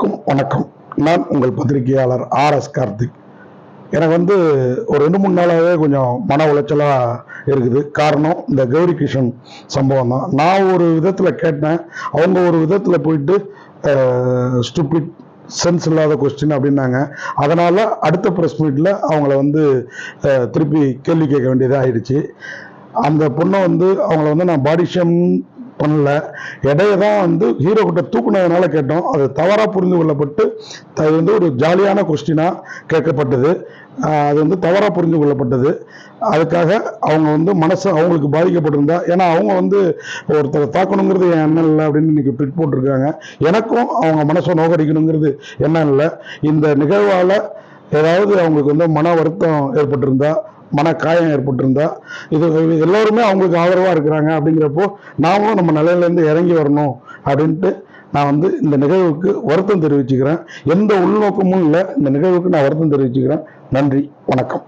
வணக்கம். நான் உங்கள் பத்திரிகையாளர் ஆர்.எஸ். கார்த்திக். எனக்கு ஒரு 2-3 நாளாகவே கொஞ்சம் மன உளைச்சலாக இருக்குது. காரணம் இந்த கௌரி கிஷன் சம்பவம் தான். நான் ஒரு விதத்தில் கேட்டேன், அவங்க ஒரு விதத்தில் போயிட்டு ஸ்டூபிட் சென்ஸ் இல்லாத கொஸ்டின் அப்படின்னாங்க. அதனால் அடுத்த ப்ரெஸ் மீட்டில் அவங்கள திருப்பி கேள்வி கேட்க வேண்டியதாக ஆயிடுச்சு. அந்த பொண்ணை அவங்கள நான் பாடி ஷேம் பண்ணல, இடையை தான் ஹீரோ கிட்ட தூக்குனதுனால கேட்டோம். அது தவறாக புரிந்து கொள்ளப்பட்டு அது ஒரு ஜாலியான கொஸ்டினாக கேட்கப்பட்டது. அது தவறாக புரிந்து கொள்ளப்பட்டது. அதுக்காக அவங்க மனசு அவங்களுக்கு பாதிக்கப்பட்டிருந்தா, ஏன்னா அவங்க ஒருத்தரை தாக்கணுங்கிறது என் எண்ணம் இல்லை அப்படின்னு இன்னைக்கு ட்விட் போட்டிருக்காங்க. எனக்கும் அவங்க மனசை நோக்கடிக்கணுங்கிறது எண்ணம் இல்லை. இந்த நிகழ்வால் ஏதாவது அவங்களுக்கு மன வருத்தம் ஏற்பட்டிருந்தா, மன காயம் ஏற்பட்டிருந்தா, இது எல்லோருமே அவங்களுக்கு ஆதரவாக இருக்கிறாங்க. அப்படிங்கிறப்போ நாமளும் நம்ம நிலையிலேருந்து இறங்கி வரணும் அப்படின்ட்டு நான் இந்த நிகழ்வுக்கு வருத்தம் தெரிவிச்சுக்கிறேன். எந்த உள்நோக்கமும் இல்லை. இந்த நிகழ்வுக்கு நான் வருத்தம் தெரிவிச்சுக்கிறேன். நன்றி, வணக்கம்.